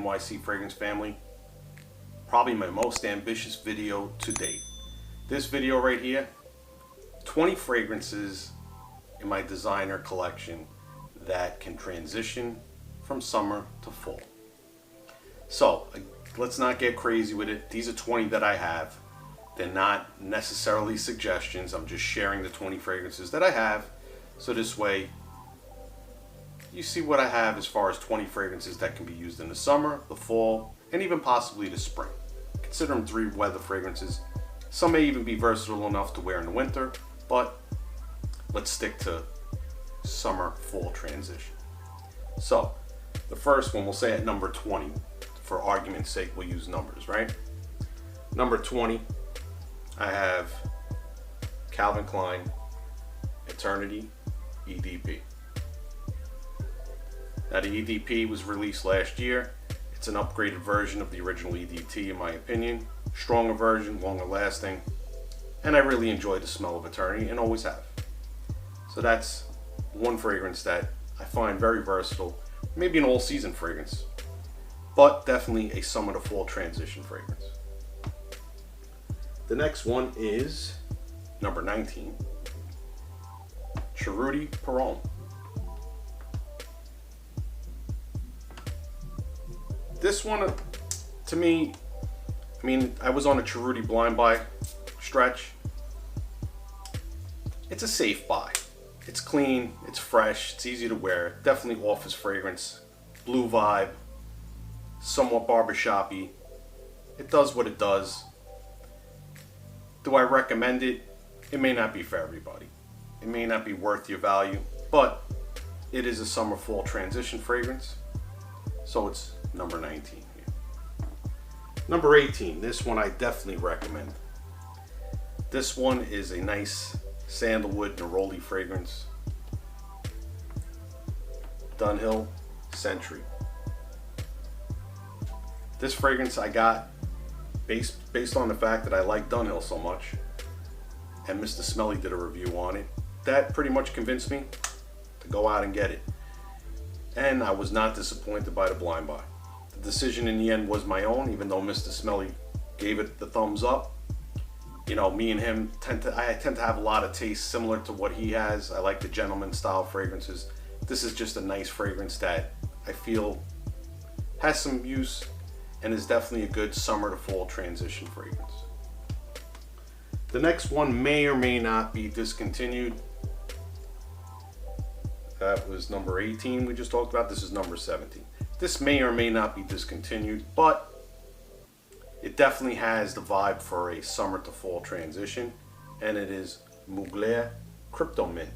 NYC Fragrance family. Probably my most ambitious video to date. This video right here, 20 fragrances in my designer collection that can transition from summer to fall. So let's not get crazy with it. These are 20 that I have. They're not necessarily suggestions. I'm just sharing the 20 fragrances that I have. So this way, you see what I have as far as 20 fragrances that can be used in the summer, the fall, and even possibly the spring. Consider them 3 weather fragrances. Some may even be versatile enough to wear in the winter, but let's stick to summer, fall transition. So, the first one, we'll say at number 20. For argument's sake, we'll use numbers, right? Number 20, I have Calvin Klein Eternity EDP. Now the EDP was released last year. It's an upgraded version of the original EDT in my opinion. Stronger version, longer lasting, and I really enjoy the smell of Eternity and always have. So that's one fragrance that I find very versatile, maybe an all season fragrance, but definitely a summer to fall transition fragrance. The next one is number 19, Missoni Peron. This one, to me, I was on a Cheapy blind buy stretch. It's a safe buy. It's clean, it's fresh, it's easy to wear. Definitely offers fragrance, blue vibe, somewhat barbershop-y. It does what it does. Do I recommend it? It may not be for everybody. It may not be worth your value, but it is a summer fall transition fragrance. So it's number 19 here. Number 18, this one I definitely recommend. This one is a nice sandalwood neroli fragrance. Dunhill Century. This fragrance I got based on the fact that I like Dunhill so much, and Mr. Smelly did a review on it. That pretty much convinced me to go out and get it. And I was not disappointed by the blind buy. The decision in the end was my own, even though Mr. Smelly gave it the thumbs up. You know, me and him tend to have a lot of taste similar to what he has. I like the gentleman style fragrances. This is just a nice fragrance that I feel has some use and is definitely a good summer to fall transition fragrance. The next one may or may not be discontinued. That was number 18 we just talked about. This is number 17. This may or may not be discontinued, but it definitely has the vibe for a summer to fall transition, and it is Mugler's Cryptomin.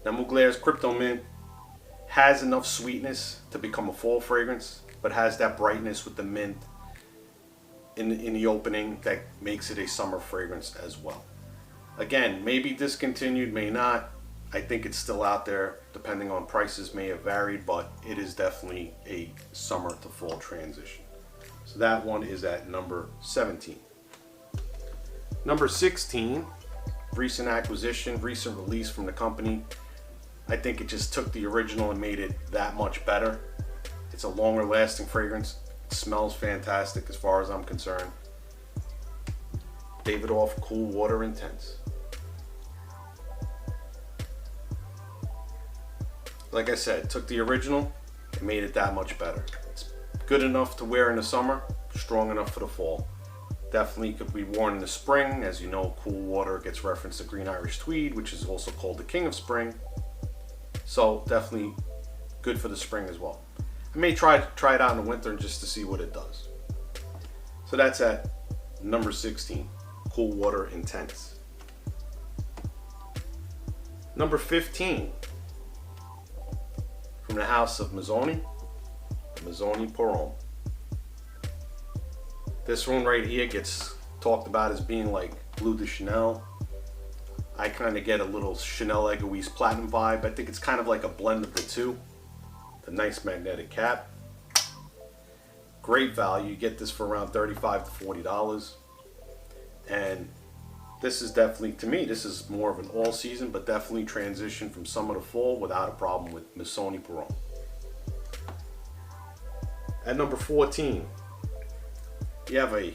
Now Mugler's Cryptomin has enough sweetness to become a fall fragrance, but has that brightness with the mint in the opening that makes it a summer fragrance as well. Again, maybe discontinued, may not. I think it's still out there, depending on prices may have varied, but it is definitely a summer to fall transition. So that one is at number 17. Number 16, recent acquisition, recent release from the company. I think it just took the original and made it that much better. It's a longer lasting fragrance. It smells fantastic as far as I'm concerned. Davidoff Cool Water Intense. Like I said, took the original and made it that much better. It's good enough to wear in the summer, strong enough for the fall. Definitely could be worn in the spring. As you know, Cool Water gets referenced to Green Irish Tweed, which is also called the King of Spring. So definitely good for the spring as well. I may try it out in the winter just to see what it does. So that's at number 16, Cool Water Intense. Number 15, from the house of Missoni Peron. This one right here gets talked about as being like Bleu de Chanel. I kind of get a little Chanel Egoise Platinum vibe. I think it's kind of like a blend of the two. The nice magnetic cap. Great value. You get this for around $35 to $40. And this is definitely, to me, this is more of an all season, but definitely transition from summer to fall without a problem with Missoni Peron. At number 14, you have a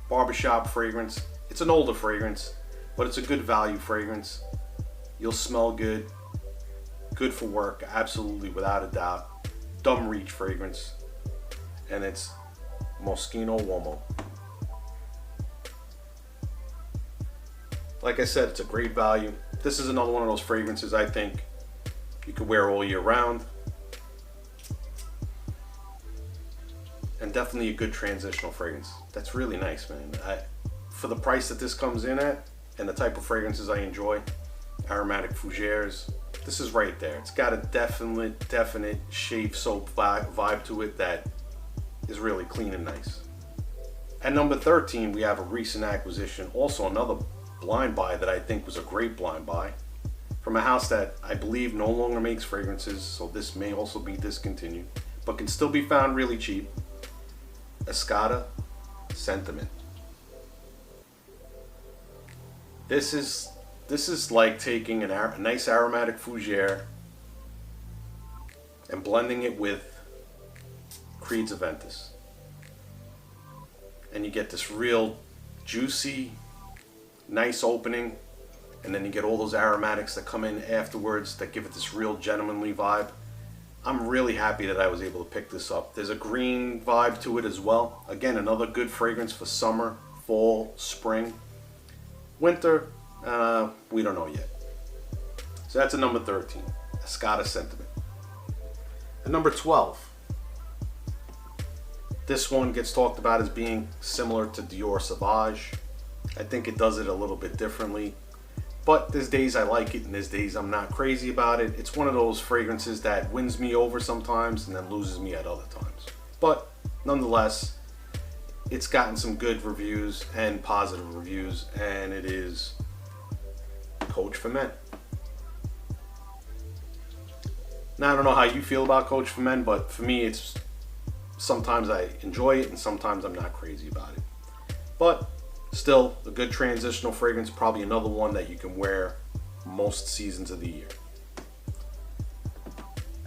barbershop fragrance. It's an older fragrance, but it's a good value fragrance. You'll smell good, good for work, absolutely, without a doubt. Dumb reach fragrance, and it's Moschino Uomo. Like I said, it's a great value. This is another one of those fragrances I think you could wear all year round. And definitely a good transitional fragrance. That's really nice, man. For the price that this comes in at, and the type of fragrances I enjoy, aromatic fougères, this is right there. It's got a definite shave soap vibe to it that is really clean and nice. At number 13, we have a recent acquisition, also another blind buy that I think was a great blind buy, from a house that I believe no longer makes fragrances, so this may also be discontinued, but can still be found really cheap. Escada Sentiment. This is like taking a nice aromatic fougère and blending it with Creed's Aventus, and you get this real juicy, nice opening, and then you get all those aromatics that come in afterwards that give it this real gentlemanly vibe. I'm really happy that I was able to pick this up. There's a green vibe to it as well. Again, another good fragrance for summer, fall, spring. Winter, we don't know yet. So that's a number 13, Escada Sentiment. At number 12, this one gets talked about as being similar to Dior Sauvage. I think it does it a little bit differently, but there's days I like it and there's days I'm not crazy about it. It's one of those fragrances that wins me over sometimes and then loses me at other times. But nonetheless, it's gotten some good reviews and positive reviews, and it is Coach for Men. Now, I don't know how you feel about Coach for Men, but for me, it's sometimes I enjoy it and sometimes I'm not crazy about it. But still, a good transitional fragrance, probably another one that you can wear most seasons of the year.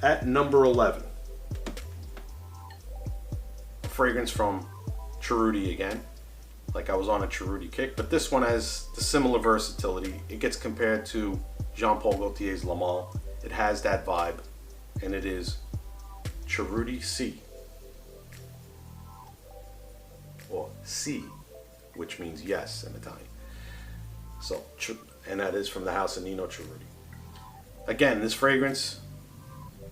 At number 11, a fragrance from Cerruti again. Like I was on a Cerruti kick, but this one has the similar versatility. It gets compared to Jean Paul Gaultier's La Male. It has that vibe, and it is Cerruti C, or C, which means yes in Italian. So, and that is from the house of Nino Cerruti. Again, this fragrance,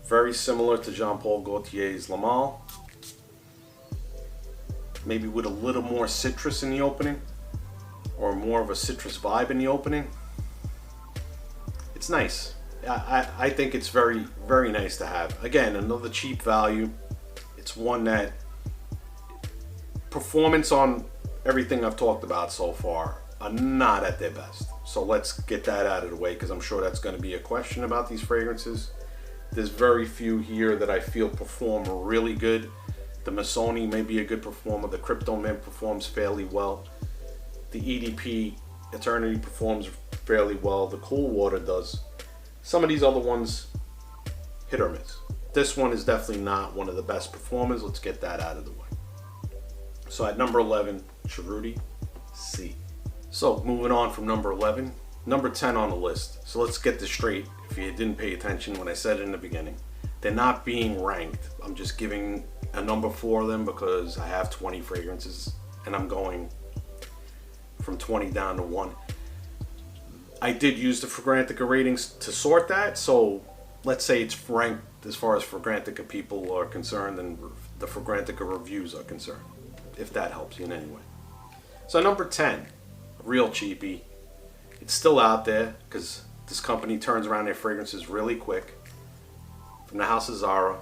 very similar to Jean Paul Gaultier's La Male, maybe with a little more citrus in the opening, or more of a citrus vibe in the opening. It's nice. I think it's very, very nice to have. Again, another cheap value. It's one that performance on everything I've talked about so far are not at their best. So let's get that out of the way, because I'm sure that's going to be a question about these fragrances. There's very few here that I feel perform really good. The Missoni may be a good performer. The Cryptomin performs fairly well. The EDP Eternity performs fairly well. The Cool Water does. Some of these other ones, hit or miss. This one is definitely not one of the best performers. Let's get that out of the way. So at number 11, Cerruti C. So moving on from number 11, number 10 on the list. So let's get this straight if you didn't pay attention when I said it in the beginning. They're not being ranked. I'm just giving a number for them because I have 20 fragrances and I'm going from 20 down to 1. I did use the Fragrantica ratings to sort that, so let's say it's ranked as far as Fragrantica people are concerned and the Fragrantica reviews are concerned, if that helps you in any way. So number 10, real cheapy. It's still out there because this company turns around their fragrances really quick. From the house of Zara,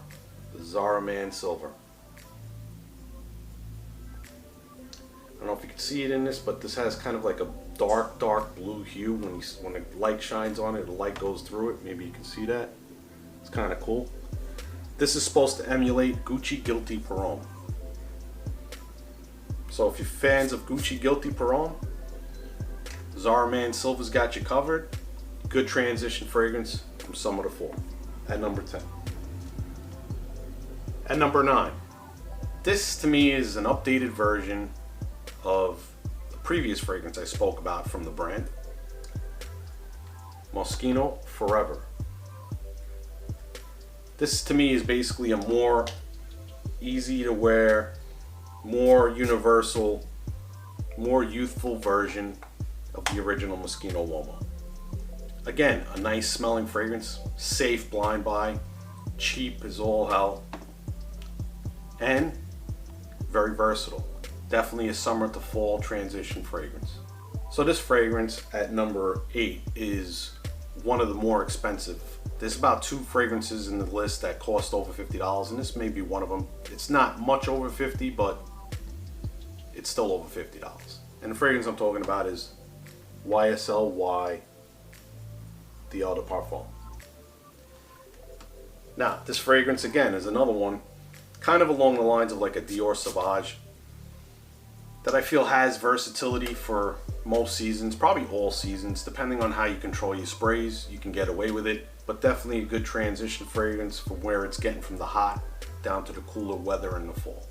the Zara Man Silver. I don't know if you can see it in this, but this has kind of like a dark blue hue. When the light shines on it, the light goes through it. Maybe you can see that. It's kind of cool. This is supposed to emulate Gucci Guilty Peron. So if you're fans of Gucci Guilty Peron, Zara Man Silver's got you covered. Good transition fragrance from summer to fall. At number 10. At number 9, This to me is an updated version of the previous fragrance I spoke about from the brand, Moschino Forever. This to me is basically a more easy to wear, more universal, more youthful version of the original Moschino Uomo. Again, a nice smelling fragrance, safe blind buy, cheap as all hell, and very versatile. Definitely a summer to fall transition fragrance. So this fragrance at number 8 is one of the more expensive. There's about 2 fragrances in the list that cost over $50, and this may be one of them. It's not much over 50, but it's still over $50. And the fragrance I'm talking about is YSL The Eau de Parfum. Now, this fragrance again is another one kind of along the lines of like a Dior Sauvage that I feel has versatility for most seasons, probably all seasons, depending on how you control your sprays. You can get away with it, but definitely a good transition fragrance from where it's getting from the hot down to the cooler weather in the fall.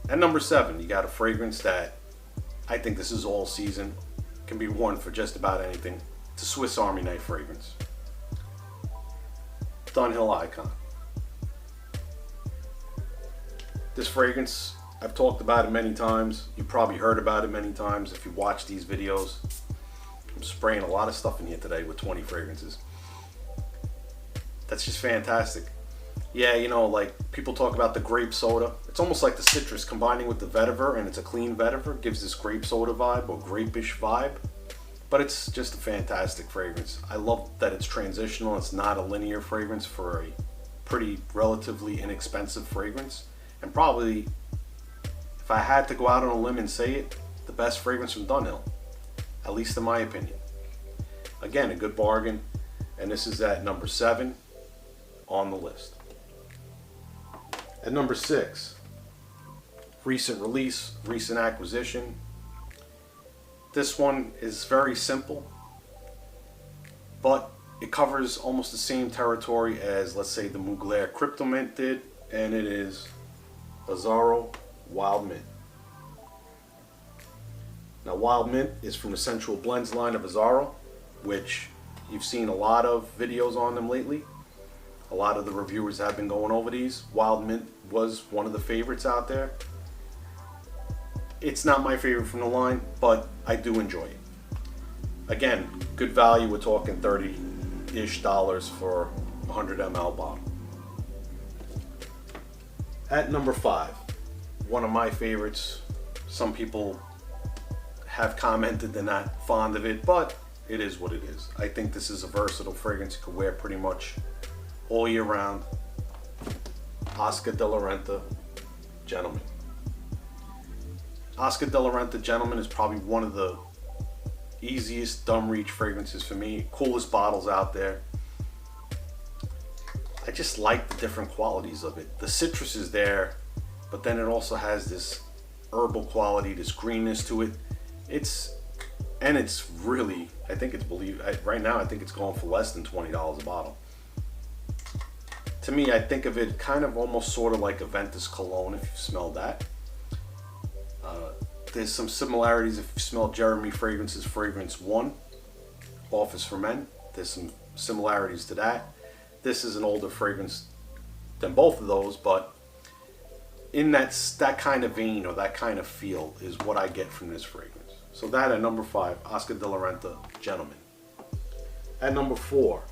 At number 7, you got a fragrance that I think this is all season, can be worn for just about anything. It's a Swiss Army knife fragrance. Dunhill Icon. This fragrance, I've talked about it many times. You probably heard about it many times if you watch these videos. I'm spraying a lot of stuff in here today with 20 fragrances. That's just fantastic. Yeah, you know, like people talk about the grape soda. It's almost like the citrus combining with the vetiver, and it's a clean vetiver. Gives this grape soda vibe or grape-ish vibe. But it's just a fantastic fragrance. I love that it's transitional. It's not a linear fragrance for a pretty relatively inexpensive fragrance. And probably, if I had to go out on a limb and say it, the best fragrance from Dunhill, at least in my opinion. Again, a good bargain, and this is at number 7 on the list. At number 6, recent release, recent acquisition. This one is very simple, but it covers almost the same territory as, let's say, the Mugler Cryptomin did, and it is Azzaro Wild Mint. Now, Wild Mint is from the Sensual Blends line of Azzaro, which you've seen a lot of videos on them lately. A lot of the reviewers have been going over these. Wild Mint was one of the favorites out there. It's not my favorite from the line, but I do enjoy it. Again, good value. We're talking $30-ish for a 100 ml bottle. At number 5, one of my favorites. Some people have commented they're not fond of it, but it is what it is. I think this is a versatile fragrance you can wear pretty much all year round. Oscar de la Renta Gentleman. Oscar de la Renta Gentleman is probably one of the easiest dumb reach fragrances for me. Coolest bottles out there. I just like the different qualities of it. The citrus is there, but then it also has this herbal quality, this greenness to it. It's really, I think it's right now I think it's going for less than $20 a bottle. To me, I think of it kind of almost sort of like a Ventus cologne, if you smell that. There's some similarities if you smell Jeremy Fragrance's Fragrance 1, Office for Men. There's some similarities to that. This is an older fragrance than both of those, but in that kind of vein or that kind of feel is what I get from this fragrance. So that at number 5, Oscar de la Renta Gentleman. At number 4,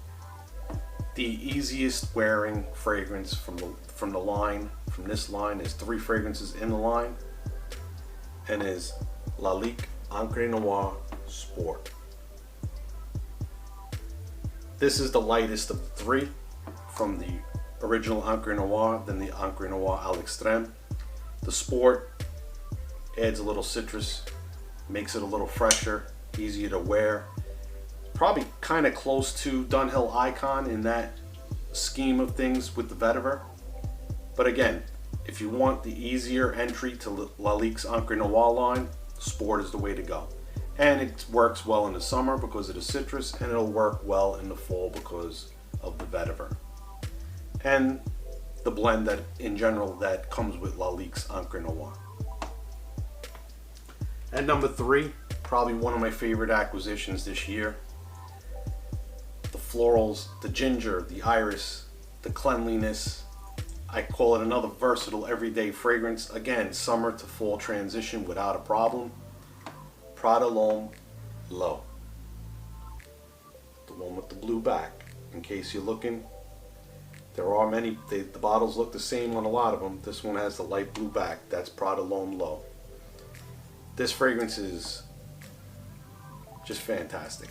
the easiest wearing fragrance from the line, from this line. There's 3 fragrances in the line, and is Lalique Sport. This is the lightest of the 3 from the original Ancre Noir, then the Ancre Noir à l'Extrême. The Sport adds a little citrus, makes it a little fresher, easier to wear. Probably kind of close to Dunhill Icon in that scheme of things with the vetiver. But again, if you want the easier entry to Lalique's Ancre Noir line, Sport is the way to go. And it works well in the summer because of the citrus, and it'll work well in the fall because of the vetiver. And the blend that in general that comes with Lalique's Encre Noir. And number 3, probably one of my favorite acquisitions this year. The florals, the ginger, the iris, the cleanliness. I call it another versatile everyday fragrance. Again, summer to fall transition without a problem. Prada Lone Low. The one with the blue back, in case you're looking. There are many, the bottles look the same on a lot of them. This one has the light blue back. That's Prada Lone Low. This fragrance is just fantastic.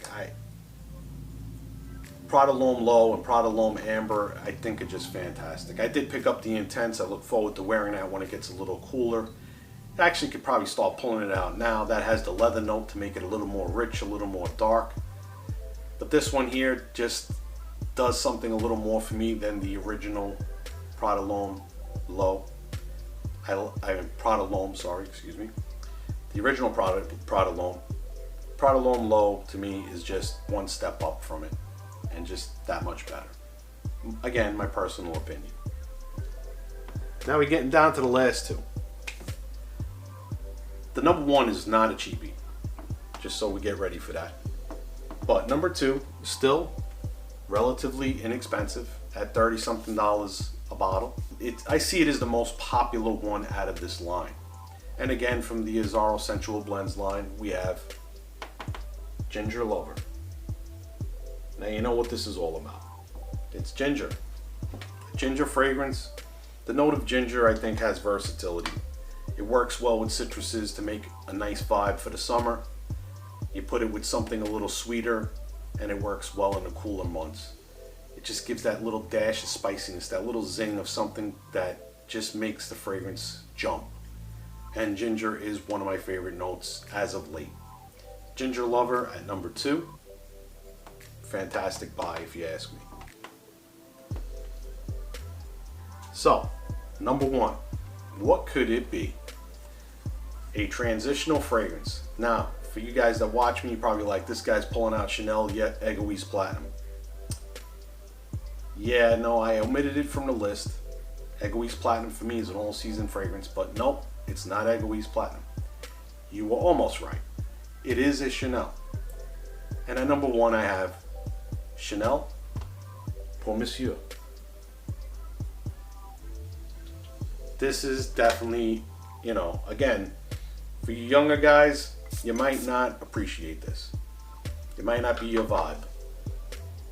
Prada Lone Low and Prada Lone Amber, I think are just fantastic. I did pick up the Intense. I look forward to wearing that when it gets a little cooler. I actually could probably start pulling it out now. That has the leather note to make it a little more rich, a little more dark. But this one here just does something a little more for me than the original Prada Lone Low. Prada Lone, sorry, excuse me. The original Prada Lone. Prada Lone Low to me is just one step up from it and just that much better. Again, my personal opinion. Now we're getting down to the last two. The number 1 is not a cheapie, just so we get ready for that. But number 2 is still relatively inexpensive at $30-something a bottle. I see it as the most popular one out of this line. And again, from the Azzaro Sensual Blends line, we have Ginger Lover. Now you know what this is all about. It's ginger. Ginger fragrance. The note of ginger, I think, has versatility. It works well with citruses to make a nice vibe for the summer. You put it with something a little sweeter, and it works well in the cooler months. It just gives that little dash of spiciness, that little zing of something that just makes the fragrance jump. And ginger is one of my favorite notes as of late. Ginger Lover at number 2. Fantastic buy if you ask me. So, number 1. What could it be? A transitional fragrance. Now, for you guys that watch me, you're probably like, this guy's pulling out Chanel yet Egoist Platinum. Yeah, no, I omitted it from the list. Egoist Platinum for me is an all-season fragrance, but nope, it's not Egoist Platinum. You were almost right. It is a Chanel. And at number 1 I have Chanel pour Monsieur. This is definitely, you know, again, for you younger guys, you might not appreciate this. It might not be your vibe.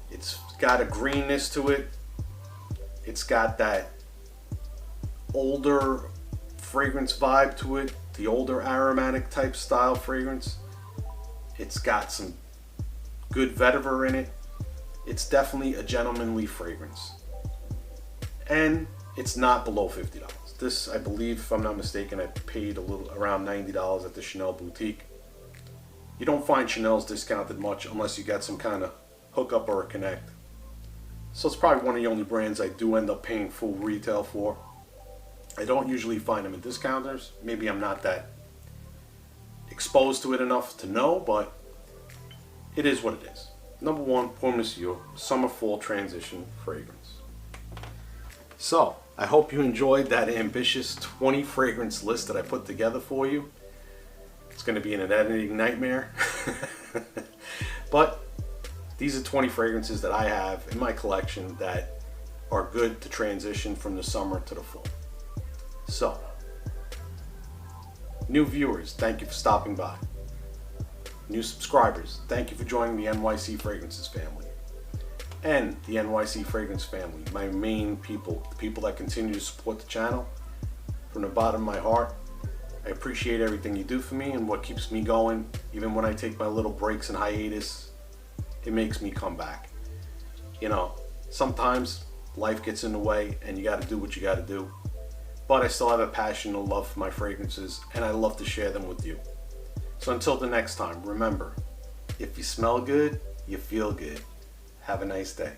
It's got a greenness to it. It's got that older fragrance vibe to it, the older aromatic type style fragrance. It's got some good vetiver in it. It's definitely a gentlemanly fragrance. And it's not below $50. This, I believe, if I'm not mistaken, I paid a little around $90 at the Chanel boutique. You don't find Chanel's discounted much unless you got some kind of hookup or a connect. So it's probably one of the only brands I do end up paying full retail for. I don't usually find them in discounters. Maybe I'm not that exposed to it enough to know, but it is what it is. Number 1, Pour Monsieur, Summer Fall Transition Fragrance. So, I hope you enjoyed that ambitious 20 fragrance list that I put together for you. It's going to be an editing nightmare. But these are 20 fragrances that I have in my collection that are good to transition from the summer to the fall. So, new viewers, thank you for stopping by. New subscribers, thank you for joining the NYC Fragrances family. And the NYC Fragrance family, my main people, the people that continue to support the channel. From the bottom of my heart, I appreciate everything you do for me and what keeps me going. Even when I take my little breaks and hiatus, it makes me come back. You know, sometimes life gets in the way and you got to do what you got to do. But I still have a passion and love for my fragrances, and I love to share them with you. So until the next time, remember, if you smell good, you feel good. Have a nice day.